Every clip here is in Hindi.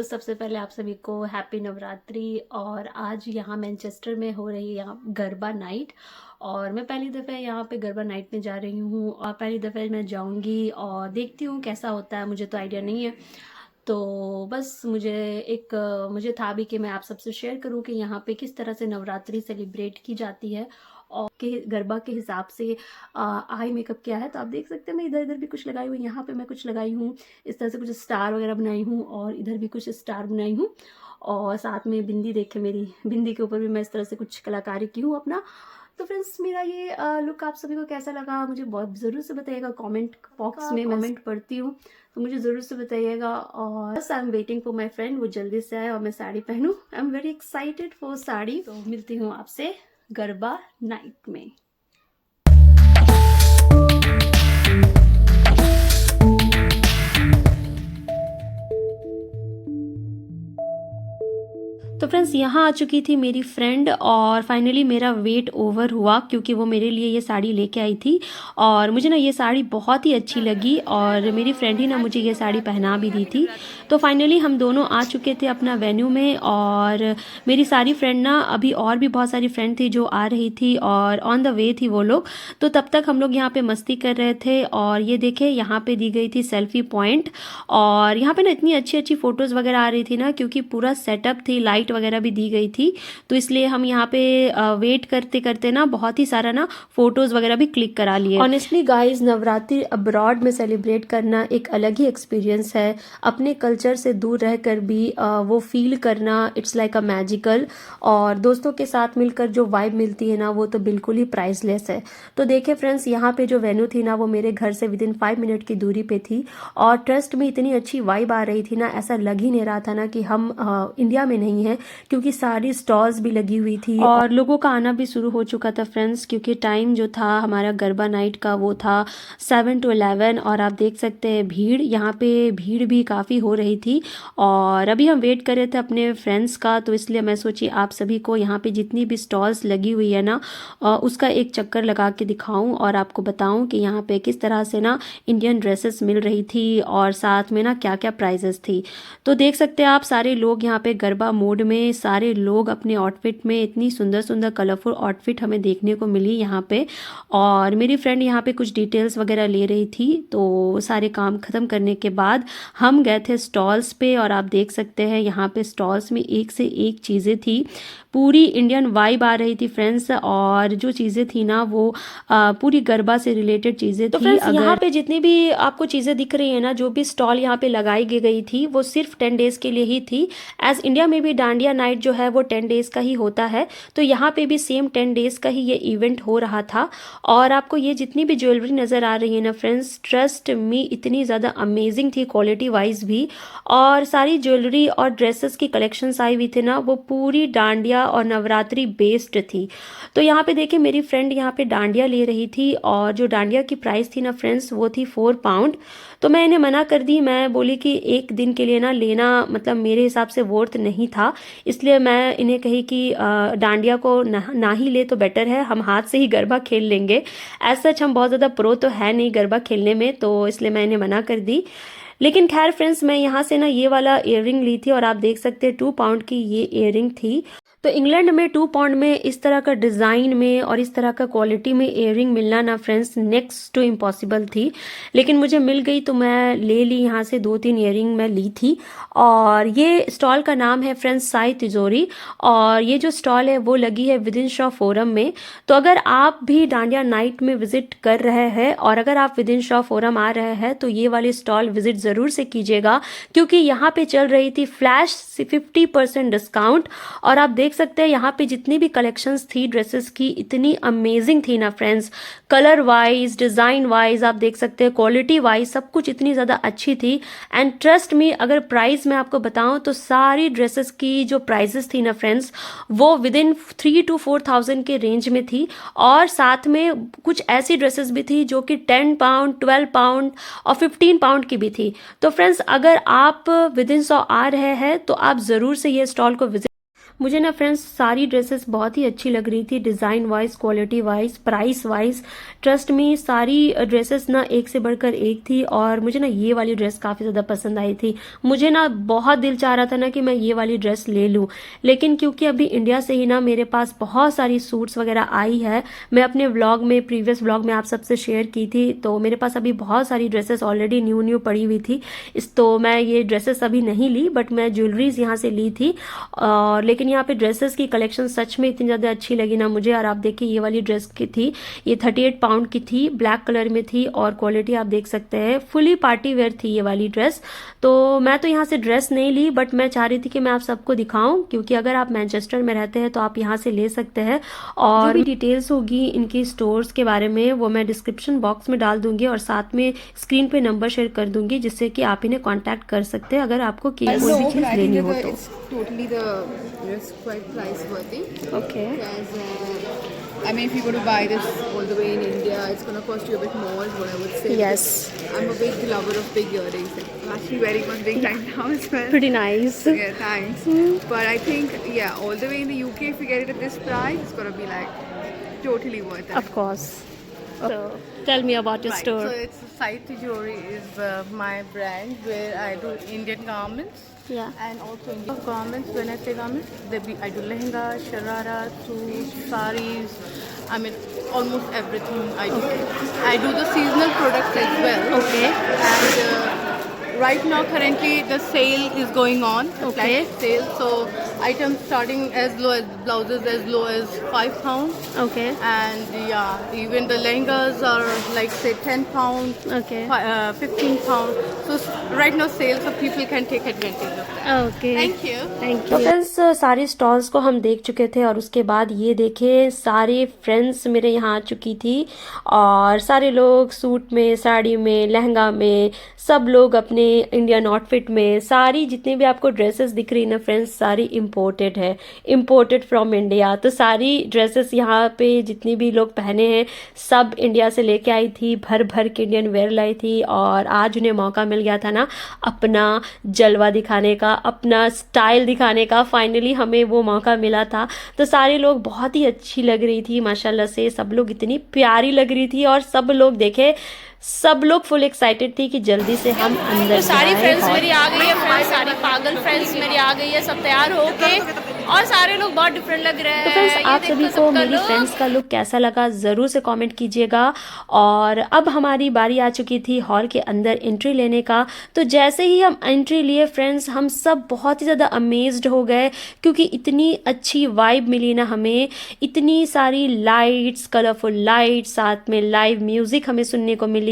तो सबसे पहले आप सभी को हैप्पी नवरात्रि। और आज यहाँ मैनचेस्टर में हो रही है यहाँ गरबा नाइट, और मैं पहली दफ़ा यहाँ पे गरबा नाइट में जा रही हूँ और पहली दफ़ा मैं जाऊँगी और देखती हूँ कैसा होता है। मुझे तो आइडिया नहीं है, तो बस मुझे था भी कि मैं आप सबसे शेयर करूं कि यहाँ पे किस तरह से नवरात्रि सेलिब्रेट की जाती है और के गरबा के हिसाब से आई मेकअप क्या है। तो आप देख सकते हैं मैं इधर इधर भी कुछ लगाई हुई, यहाँ पे मैं कुछ लगाई हूँ, इस तरह से कुछ स्टार वगैरह बनाई हूँ और इधर भी कुछ स्टार बनाई हूँ। और साथ में बिंदी देखे, मेरी बिंदी के ऊपर भी मैं इस तरह से कुछ कलाकारी की हूँ अपना। तो फ्रेंड्स, मेरा ये लुक आप सभी को कैसा लगा मुझे बहुत ज़रूर से बताइएगा कमेंट बॉक्स में। मैं कमेंट पढ़ती हूँ तो मुझे ज़रूर से बताइएगा। और बस I am waiting for my friend, वो जल्दी से आए और मैं साड़ी पहनूँ। I am very excited for sari. तो मिलती हूँ आपसे गरबा नाइट में। तो फ्रेंड्स, यहाँ आ चुकी थी मेरी फ्रेंड और फाइनली मेरा वेट ओवर हुआ क्योंकि वो मेरे लिए ये साड़ी लेके आई थी और मुझे ना ये साड़ी बहुत ही अच्छी लगी और मेरी फ्रेंड ही ना मुझे ये साड़ी पहना भी दी थी। तो फाइनली हम दोनों आ चुके थे अपना वेन्यू में और मेरी सारी फ्रेंड ना, अभी और भी बहुत सारी फ्रेंड थी जो आ रही थी और ऑन द वे थी वो लोग। तो तब तक हम लोग यहाँ पे मस्ती कर रहे थे और ये देखे यहाँ पे दी गई थी सेल्फी पॉइंट और यहाँ पे ना इतनी अच्छी अच्छी फोटोज़ वगैरह आ रही थी ना, क्योंकि पूरा सेटअप थी, लाइट वगैरह भी दी गई थी। तो इसलिए हम यहाँ पे वेट करते करते ना बहुत ही सारा ना फोटोज़ वगैरह भी क्लिक करा लिए। ऑनेस्टली गाइज, नवरात्रि अब्रॉड में सेलिब्रेट करना एक अलग ही एक्सपीरियंस है। अपने कल्चर से दूर रहकर भी वो फील करना, इट्स लाइक अ मैजिकल। और दोस्तों के साथ मिलकर जो वाइब मिलती है ना, वो तो बिल्कुल ही प्राइसलेस है। तो देखिए फ्रेंड्स, यहाँ पे जो वेन्यू थी ना, वो मेरे घर से विदिन 5 मिनट की दूरी पे थी और ट्रस्ट में इतनी अच्छी वाइब आ रही थी ना, ऐसा लग ही नहीं रहा था ना कि हम इंडिया में नहीं हैं, क्योंकि सारी स्टॉल्स भी लगी हुई थी और लोगों का आना भी शुरू हो चुका था फ्रेंड्स। क्योंकि टाइम जो था हमारा गरबा नाइट का वो था 7 to 11 और आप देख सकते हैं भीड़, यहाँ पे भीड़ भी काफ़ी हो रही थी। और अभी हम वेट कर रहे थे अपने फ्रेंड्स का, तो इसलिए मैं सोची आप सभी को यहाँ पे जितनी भी स्टॉल्स लगी हुई है ना, उसका एक चक्कर लगा के दिखाऊं और आपको बताऊं कि यहाँ पे किस तरह से ना इंडियन ड्रेसेस मिल रही थी और साथ में ना क्या क्या प्राइजेस थी। तो देख सकते हैं आप, सारे लोग यहाँ पे गरबा मोड में, सारे लोग अपने आउटफिट में, इतनी सुंदर सुंदर कलरफुल आउटफिट हमें देखने को मिली यहाँ पे। और मेरी फ्रेंड यहाँ पे कुछ डिटेल्स वगैरह ले रही थी। तो सारे काम ख़त्म करने के बाद हम गए थे स्टॉल्स पे और आप देख सकते हैं यहाँ पे स्टॉल्स में एक से एक चीज़ें थी, पूरी इंडियन वाइब आ रही थी फ्रेंड्स। और जो चीज़ें थी ना वो पूरी गरबा से रिलेटेड चीज़ें थी। फ्रेंड्स, यहाँ पे जितनी भी आपको चीज़ें दिख रही है ना, जो भी स्टॉल यहाँ पे लगाई गई थी, वो सिर्फ 10 डेज़ के लिए ही थी। एज इंडिया में भी डांडिया नाइट जो है वो 10 डेज़ का ही होता है, तो यहाँ पे भी सेम 10 डेज़ का ही ये इवेंट हो रहा था। और आपको ये जितनी भी ज्वेलरी नज़र आ रही है ना फ्रेंड्स, ट्रस्ट मी इतनी ज़्यादा अमेजिंग थी क्वालिटी वाइज भी। और सारी ज्वेलरी और ड्रेसेस की कलेक्शंस आई हुई थी ना, वो पूरी डांडिया और नवरात्रि बेस्ड थी। तो यहाँ पे देखिए मेरी फ्रेंड यहाँ पे डांडिया ले रही थी और जो डांडिया की प्राइस थी ना फ्रेंड्स, वो थी 4 पाउंड। तो मैं इन्हें मना कर दी, मैं बोली कि एक दिन के लिए ना लेना मतलब मेरे हिसाब से वर्थ नहीं था, इसलिए मैं इन्हें कही कि डांडिया को ना ही ले तो बेटर है, हम हाथ से ही गरबा खेल लेंगे। एज सच हम बहुत ज़्यादा प्रो तो है नहीं गरबा खेलने में, तो इसलिए मैं इन्हें मना कर दी। लेकिन खैर फ्रेंड्स, मैं यहाँ से ना ये वाला इयररिंग ली थी और आप देख सकते हैं 2 पाउंड की ये इयररिंग थी। तो इंग्लैंड में 2 पाउंड में इस तरह का डिज़ाइन में और इस तरह का क्वालिटी में इयररिंग मिलना ना फ्रेंड्स नेक्स्ट टू इम्पॉसिबल थी, लेकिन मुझे मिल गई तो मैं ले ली। यहाँ से 2-3 इयररिंग मैं ली थी। और ये स्टॉल का नाम है फ्रेंड्स साई तिजोरी और ये जो स्टॉल है वो लगी है विदिन शॉ फोरम में। तो अगर आप भी डांडिया नाइट में विजिट कर रहे हैं और अगर आप विदिन शॉ फोरम आ रहे हैं तो ये वाली स्टॉल विजिट ज़रूर से कीजिएगा, क्योंकि यहाँ पे चल रही थी फ्लैश 50% डिस्काउंट। और आप देख सकते हैं यहाँ पे जितनी भी कलेक्शंस थी ड्रेसेस की, इतनी अमेजिंग थी ना friends, colour wise, design wise, आप देख सकते हैं क्वालिटी वाइज, सब कुछ इतनी ज़्यादा अच्छी थी। एंड ट्रस्ट मी, अगर प्राइस मैं आपको बताऊं तो सारी ड्रेसेस की जो प्राइसेस थी ना फ्रेंड्स, वो विदिन 3 to 4,000 के रेंज में थी। और साथ में कुछ ऐसी ड्रेसेस भी थी जो कि 10 पाउंड, 12 पाउंड और 15 पाउंड की भी थी। तो फ्रेंड्स, अगर आप विदिन 100 आ रहे हैं तो आप ज़रूर से ये स्टॉल को विजिट। मुझे ना फ्रेंड्स सारी ड्रेसेस बहुत ही अच्छी लग रही थी, design wise, quality wise, price wise. Trust me सारी ड्रेसेस ना एक से बढ़कर एक थी और मुझे ना ये वाली ड्रेस काफ़ी ज़्यादा पसंद आई थी। मुझे ना बहुत दिल चाह रहा था ना कि मैं ये वाली ड्रेस ले लूँ, लेकिन क्योंकि अभी इंडिया से ही ना मेरे पास बहुत सारी सूट्स वगैरह आई है, मैं अपने व्लॉग में, प्रीवियस व्लॉग में आप सबसे शेयर की थी, तो मेरे पास अभी बहुत सारी ड्रेसेस ऑलरेडी न्यू पड़ी हुई थी। तो मैं ये ड्रेसेस अभी नहीं ली, बट मैं ज्वेलरीज यहाँ से ली थी। और लेकिन यहाँ पे ड्रेसेस की कलेक्शन सच में इतनी ज़्यादा अच्छी लगी ना मुझे। और आप देखिए ये वाली ड्रेस की थी, ये 38 पाउंड की थी, ब्लैक कलर में थी और क्वालिटी आप देख सकते हैं फुली पार्टी वेयर थी ये वाली ड्रेस। तो मैं तो यहाँ से ड्रेस नहीं ली, बट मैं चाह रही थी कि मैं आप सबको दिखाऊं, क्योंकि अगर आप मैनचेस्टर में रहते हैं तो आप यहाँ से ले सकते हैं। और जो भी डिटेल्स होगी इनकी स्टोर्स के बारे में वो मैं डिस्क्रिप्शन बॉक्स में डाल दूंगी और साथ में स्क्रीन पे नंबर शेयर कर दूंगी, जिससे कि आप इन्हें कांटेक्ट कर सकते हैं अगर आपको कोई भी चीज़ लेनी हो तो। Totally the it's quite price worthy. Okay. Because I mean, if you go to buy this all the way in India, it's gonna cost you a bit more, is what I would say. Yes. I'm a big lover of big earrings. I'm actually wearing one ring right now as well. Pretty nice. Yeah, thanks. But I think, yeah, all the way in the UK, if you get it at this price, it's gonna be like totally worth it. Of course. So, tell me about your Right. store. So it's Sai Tijori is my brand where I do Indian garments Yeah. and also Indian garments. When I say garments, I do lehenga, sharara, suits, saris. I mean almost everything I do. I do the seasonal products as well. Okay. And right now currently the sale is going on. The Okay. flash sale. So items starting as low as blouses as low as £5. Okay. And yeah, even the lehengas are like say £10, Okay. 15 pounds. So right now sale, so people can take advantage of that. Okay. Thank you. Thank you. तो फ्रेंड्स सारे स्टॉल्स को हम देख चुके थे और उसके बाद ये देखे सारे फ्रेंड्स मेरे यहाँ आ चुकी थी और सारे लोग सूट में, साड़ी में, लहंगा में, सब लोग अपने इंडियन आउटफिट में, सारी जितनी भी आपको ड्रेसेस दिख रही ना फ्रेंड्स सारी इम्पोर्टेड है, इम्पोर्टेड फ्रॉम इंडिया। तो सारी ड्रेसेस यहाँ पे जितनी भी लोग पहने हैं सब इंडिया से लेके आई थी, भर भर के इंडियन वेयर लाई थी। और आज उन्हें मौका मिल गया था ना अपना जलवा दिखाने का, अपना स्टाइल दिखाने का, फाइनली हमें वो मौका मिला था। तो सारे लोग बहुत ही अच्छी लग रही थी माशाल्लाह से, सब लोग इतनी प्यारी लग रही थी और सब लोग देखे, सब लोग फुल एक्साइटेड थी कि जल्दी से हम अंदर तो सारी फ्रेंड्स मेरी आ गई है, फ्रेंड्स सारी पागल फ्रेंड्स मेरी आ गई है, सब तैयार होके और सारे लोग बहुत डिफरेंट लग रहे हैं। तो फ्रेंड्स आप सभी को मेरी फ्रेंड्स का लुक कैसा लगा ज़रूर से कमेंट कीजिएगा। और अब हमारी बारी आ चुकी थी हॉल के अंदर एंट्री लेने का। तो जैसे ही हम एंट्री लिए फ्रेंड्स हम सब बहुत ही ज़्यादा अमेज्ड हो गए, क्योंकि इतनी अच्छी वाइब मिली ना हमें, इतनी सारी लाइट्स, कलरफुल लाइट्स, साथ में लाइव म्यूज़िक हमें सुनने को मिली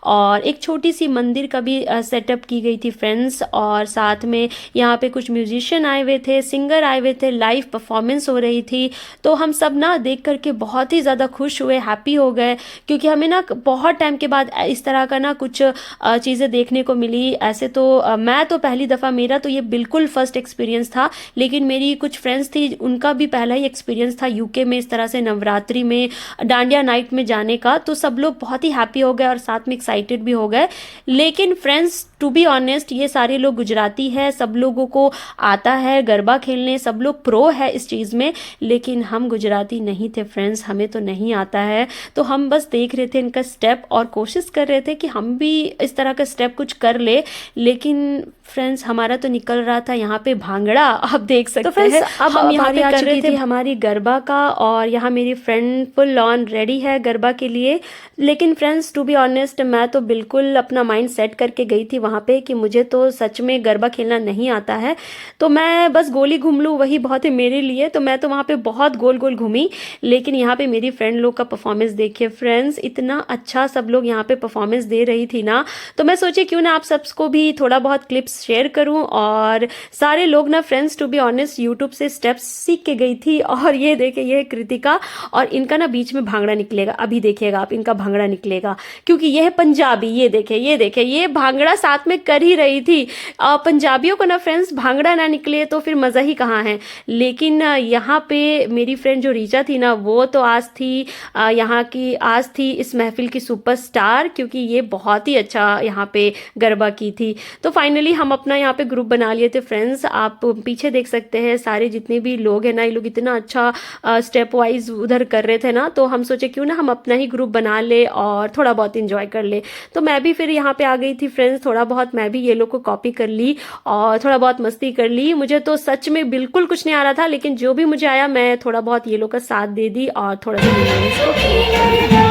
और एक छोटी सी मंदिर का भी सेटअप की गई थी फ्रेंड्स। और साथ में यहाँ पे कुछ म्यूजिशियन आए हुए थे, सिंगर आए हुए थे, लाइव परफॉर्मेंस हो रही थी। तो हम सब ना देख करके बहुत ही ज़्यादा खुश हुए, हैप्पी हो गए, क्योंकि हमें ना बहुत टाइम के बाद इस तरह का ना कुछ चीज़ें देखने को मिली। ऐसे तो मैं तो पहली दफ़ा, मेरा तो ये बिल्कुल फर्स्ट एक्सपीरियंस था, लेकिन मेरी कुछ फ्रेंड्स थी उनका भी पहला ही एक्सपीरियंस था यूके में इस तरह से नवरात्रि में डांडिया नाइट में जाने का। तो सब लोग बहुत ही हैप्पी हो गए और साथ में एक्साइटेड भी हो गए। लेकिन फ्रेंड्स टू बी ऑनेस्ट ये सारे लोग गुजराती है, सब लोगों को आता है गरबा खेलने, सब लोग प्रो है इस चीज़ में, लेकिन हम गुजराती नहीं थे फ्रेंड्स, हमें तो नहीं आता है। तो हम बस देख रहे थे इनका स्टेप और कोशिश कर रहे थे कि हम भी इस तरह का स्टेप कुछ कर ले। लेकिन फ्रेंड्स हमारा तो निकल रहा था यहाँ पे भांगड़ा, आप देख सकते हैं। अब हम यहाँ पे कर रहे थे हमारी गरबा का और यहाँ मेरी फ्रेंड फुल ऑन रेडी है गरबा के लिए। लेकिन फ्रेंड्स टू बी ऑनेस्ट मैं तो बिल्कुल अपना माइंड सेट करके गई थी वहाँ पे कि मुझे तो सच में गरबा खेलना नहीं आता है, तो मैं बस गोली घूम लूँ वही बहुत है मेरे लिए। तो मैं तो वहाँ पे बहुत गोल गोल घूमी। लेकिन यहाँ पे मेरी फ्रेंड लोग का परफॉर्मेंस देखिए फ्रेंड्स, इतना अच्छा सब लोग यहाँ पे परफॉर्मेंस दे रही थी ना, तो मैं सोची क्यों ना आप सबको भी थोड़ा बहुत क्लिप्स शेयर करूं। और सारे लोग ना friends to be honest YouTube से स्टेप्स सीख के गई थी। और ये देखिए ये कृतिका और इनका ना बीच में भांगड़ा निकलेगा, अभी देखिएगा आप इनका भांगड़ा निकलेगा, क्योंकि ये है पंजाबी। ये देखे ये भांगड़ा साथ में कर ही रही थी। पंजाबियों को ना फ्रेंड्स भांगड़ा ना निकले तो फिर मज़ा ही कहाँ है। लेकिन यहाँ पे मेरी फ्रेंड जो रीचा थी ना वो तो आज थी यहाँ की, आज थी इस महफिल की सुपरस्टार, क्योंकि ये बहुत ही अच्छा यहाँ पे गरबा की थी। तो फाइनली हम अपना यहाँ पे ग्रुप बना लिए थे फ्रेंड्स। आप पीछे देख सकते हैं सारे जितने भी लोग हैं ना, ये लोग इतना अच्छा स्टेप वाइज उधर कर रहे थे ना, तो हम सोचे क्यों ना हम अपना ही ग्रुप बना ले और थोड़ा बहुत इंजॉय कर ले। तो मैं भी फिर यहाँ पे आ गई थी फ्रेंड्स, थोड़ा बहुत मैं भी ये लोग को कॉपी कर ली और थोड़ा बहुत मस्ती कर ली। मुझे तो सच में बिल्कुल कुछ नहीं आ रहा था, लेकिन जो भी मुझे आया मैं थोड़ा बहुत ये लोग का साथ दे दी और थोड़ा सा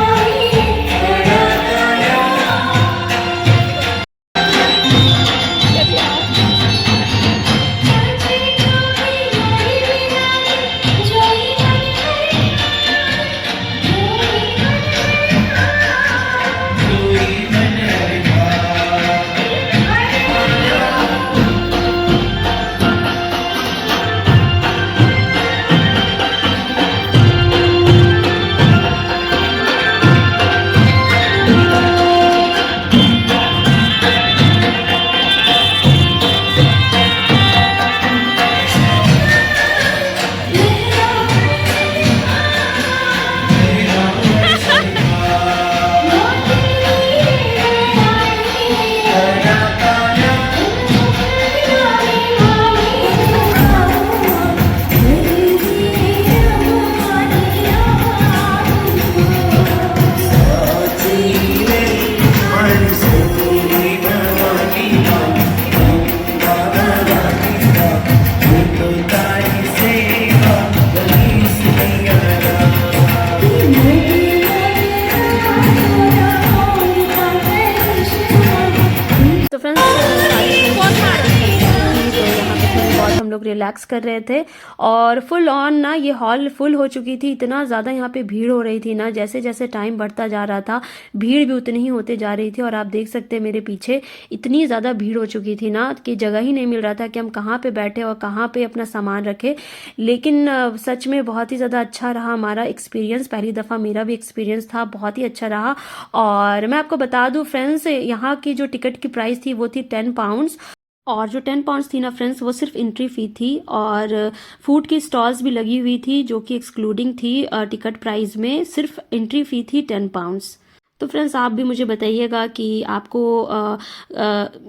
रिलैक्स कर रहे थे और फुल ऑन ना ये हॉल फुल हो चुकी थी। इतना ज़्यादा यहाँ पे भीड़ हो रही थी ना, जैसे जैसे टाइम बढ़ता जा रहा था भीड़ भी उतनी ही होते जा रही थी। और आप देख सकते हैं मेरे पीछे इतनी ज़्यादा भीड़ हो चुकी थी ना कि जगह ही नहीं मिल रहा था कि हम कहाँ पे बैठे और कहाँ पे अपना सामान रखें। लेकिन सच में बहुत ही ज़्यादा अच्छा रहा हमारा एक्सपीरियंस। पहली दफ़ा मेरा भी एक्सपीरियंस था, बहुत ही अच्छा रहा। और मैं आपको बता दूँ फ्रेंड्स, यहाँ की जो टिकट की प्राइस थी वो थी 10 पाउंड्स। और जो 10 पाउंड्स थी ना फ्रेंड्स, वो सिर्फ एंट्री फ़ी थी और फूड की स्टॉल्स भी लगी हुई थी जो कि एक्सक्लूडिंग थी टिकट प्राइस में। सिर्फ एंट्री फ़ी थी 10 पाउंड्स। तो फ्रेंड्स आप भी मुझे बताइएगा कि आपको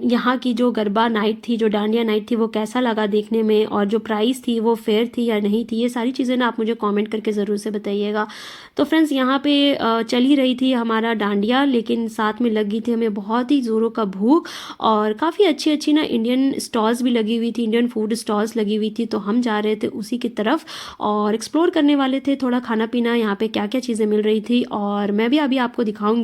यहाँ की जो गरबा नाइट थी, जो डांडिया नाइट थी, वो कैसा लगा देखने में, और जो प्राइस थी वो फेयर थी या नहीं थी। ये सारी चीज़ें ना आप मुझे कमेंट करके ज़रूर से बताइएगा। तो फ्रेंड्स यहाँ पे चल ही रही थी हमारा डांडिया, लेकिन साथ में लगी थी हमें बहुत ही ज़ोरों का भूख। और काफ़ी अच्छी अच्छी ना इंडियन स्टॉल्स भी लगी हुई थी, इंडियन फूड स्टॉल्स लगी हुई थी। तो हम जा रहे थे उसी की तरफ और एक्सप्लोर करने वाले थे थोड़ा खाना पीना, यहाँ पे क्या क्या चीज़ें मिल रही थी और मैं भी अभी आपको दिखाऊंगी।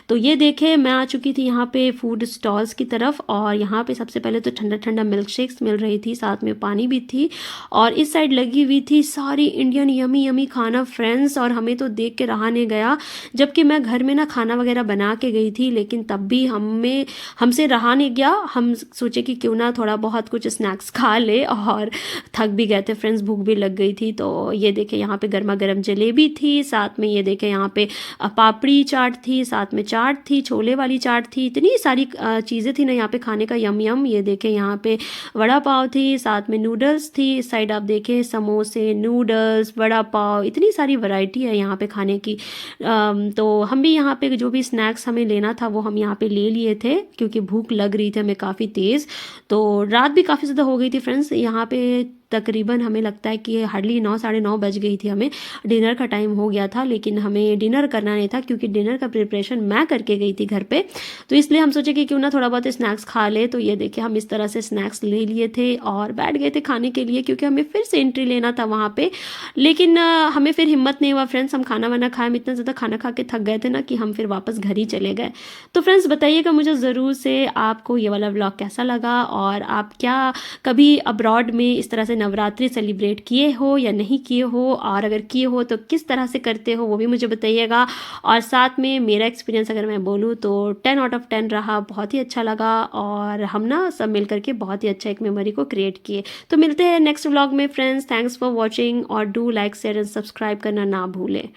तो ये देखे मैं आ चुकी थी यहाँ पे फूड स्टॉल्स की तरफ और यहाँ पे सबसे पहले तो ठंडा ठंडा मिल्क शेक्स मिल रही थी, साथ में पानी भी थी। और इस साइड लगी हुई थी सारी इंडियन यमी यमी खाना फ्रेंड्स, और हमें तो देख के रहा नहीं गया। जबकि मैं घर में ना खाना वगैरह बना के गई थी, लेकिन तब भी हमसे रहा नहीं गया। हम सोचे कि क्यों ना थोड़ा बहुत कुछ स्नैक्स खा ले, और थक भी गए थे फ्रेंड्स, भूख भी लग गई थी। तो ये देखे यहाँ पे गर्मा गर्म जलेबी थी, साथ में ये देखे यहाँ पे पापड़ी चाट थी, साथ में चाट थी, छोले वाली चाट थी। इतनी सारी चीज़ें थी ना यहाँ पे खाने का, यम यम। ये देखे यहाँ पे वड़ा पाव थी, साथ में नूडल्स थी। इस साइड आप देखें समोसे, नूडल्स, वड़ा पाव, इतनी सारी वैरायटी है यहाँ पे खाने की। तो हम भी यहाँ पे जो भी स्नैक्स हमें लेना था वो हम यहाँ पे ले लिए थे, क्योंकि भूख लग रही थी हमें काफ़ी तेज़। तो रात भी काफ़ी ज़्यादा हो गई थी फ्रेंड्स। यहाँ पे तकरीबन हमें लगता है कि हार्डली 9 साढ़े 9 बज गई थी, हमें डिनर का टाइम हो गया था। लेकिन हमें डिनर करना नहीं था, क्योंकि डिनर का प्रिपरेशन मैं करके गई थी घर पे। तो इसलिए हम सोचे कि क्यों ना थोड़ा बहुत स्नैक्स खा ले। तो ये देखिए हम इस तरह से स्नैक्स ले लिए थे और बैठ गए थे खाने के लिए, क्योंकि हमें फिर से एंट्री लेना था वहाँ पे। लेकिन हमें फिर हिम्मत नहीं हुआ फ्रेंड्स, हम खाना वाना खाए, हम इतना ज़्यादा खाना खा के थक गए थे ना कि हम फिर वापस घर ही चले गए। तो फ्रेंड्स बताइएगा मुझे ज़रूर से आपको ये वाला व्लॉग कैसा लगा, और आप क्या कभी अब्रॉड में इस तरह से नवरात्रि सेलिब्रेट किए हो या नहीं किए हो, और अगर किए हो तो किस तरह से करते हो वो भी मुझे बताइएगा। और साथ में मेरा एक्सपीरियंस अगर मैं बोलूँ तो 10 आउट ऑफ 10 रहा, बहुत ही अच्छा लगा। और हम ना सब मिल करके बहुत ही अच्छा एक मेमोरी को क्रिएट किए। तो मिलते हैं नेक्स्ट व्लॉग में फ्रेंड्स। थैंक्स फॉर वॉचिंग, और do like share and subscribe करना ना भूलें।